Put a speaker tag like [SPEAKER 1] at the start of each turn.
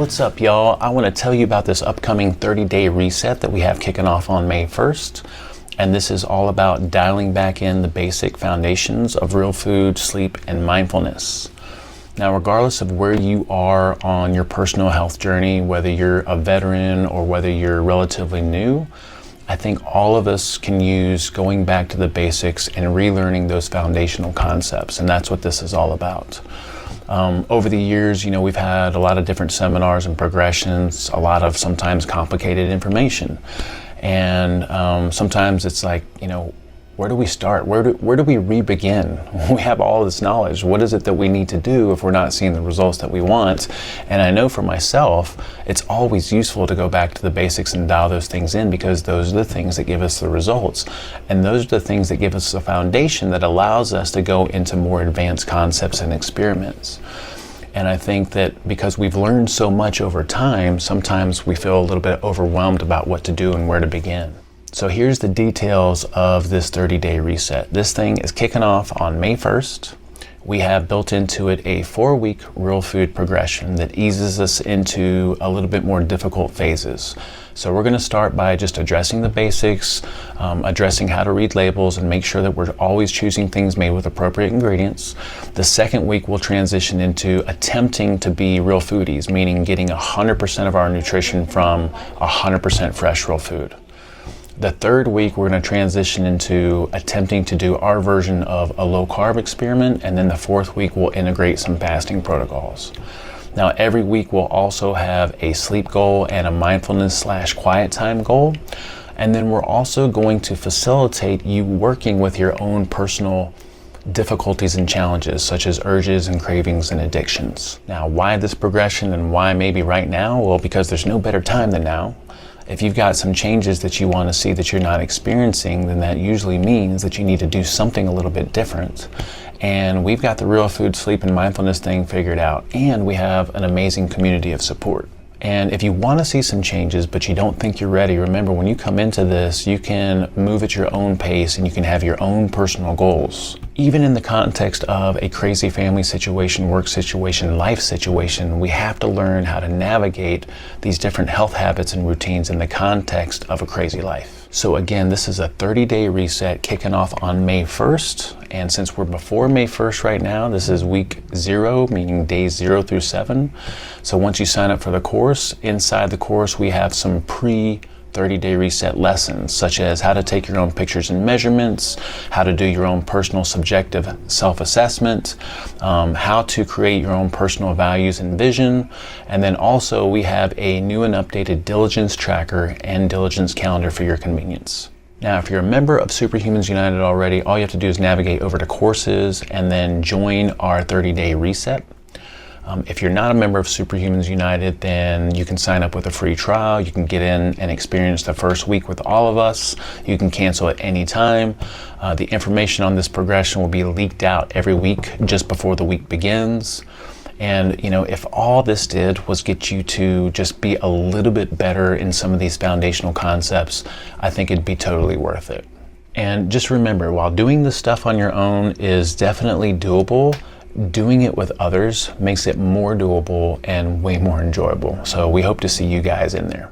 [SPEAKER 1] What's up, y'all? I want to tell you about this upcoming 30-day reset that we have kicking off on May 1st. And this is all about dialing back in the basic foundations of real food, sleep, and mindfulness. Now, regardless of where you are on your personal health journey, whether you're a veteran or whether you're relatively new, I think all of us can use going back to the basics and relearning those foundational concepts. And that's what this is all about. Over the years, we've had a lot of different seminars and progressions, a lot of sometimes complicated information. And sometimes it's like, where do we start? Where do we re-begin? We have all this knowledge. What is it that we need to do if we're not seeing the results that we want? And I know for myself, it's always useful to go back to the basics and dial those things in, because those are the things that give us the results. And those are the things that give us the foundation that allows us to go into more advanced concepts and experiments. And I think that because we've learned so much over time, sometimes we feel a little bit overwhelmed about what to do and where to begin. So here's the details of this 30-day reset. This thing is kicking off on May 1st. We have built into it a 4-week real food progression that eases us into a little bit more difficult phases. So we're going to start by just addressing the basics, addressing how to read labels and make sure that we're always choosing things made with appropriate ingredients. The second week we'll transition into attempting to be real foodies, meaning getting 100% of our nutrition from 100% fresh real food. The third week, we're going to transition into attempting to do our version of a low-carb experiment, and then the fourth week, we'll integrate some fasting protocols. Now, every week, we'll also have a sleep goal and a mindfulness/quiet time goal, and then we're also going to facilitate you working with your own personal difficulties and challenges, such as urges and cravings and addictions. Now, why this progression and why maybe right now? Well, because there's no better time than now. If you've got some changes that you want to see that you're not experiencing, then that usually means that you need to do something a little bit different. And we've got the real food, sleep, and mindfulness thing figured out, and we have an amazing community of support. And if you want to see some changes, but you don't think you're ready, remember, when you come into this, you can move at your own pace and you can have your own personal goals. Even in the context of a crazy family situation, work situation, life situation, we have to learn how to navigate these different health habits and routines in the context of a crazy life. So again, this is a 30-day reset kicking off on May 1st. And since we're before May 1st right now, this is week 0, meaning days 0 through 7. So once you sign up for the course, inside the course, we have some pre-30-day reset lessons, such as how to take your own pictures and measurements, how to do your own personal subjective self-assessment, how to create your own personal values and vision. And then also we have a new and updated diligence tracker and diligence calendar for your convenience. Now, if you're a member of SuperHumans United already, all you have to do is navigate over to courses and then join our 30-day reset. If you're not a member of SuperHumans United, then you can sign up with a free trial. You can get in and experience the first week with all of us. You can cancel at any time. The information on this progression will be leaked out every week just before the week begins. And, if all this did was get you to just be a little bit better in some of these foundational concepts, I think it'd be totally worth it. And just remember, while doing this stuff on your own is definitely doable, doing it with others makes it more doable and way more enjoyable. So we hope to see you guys in there.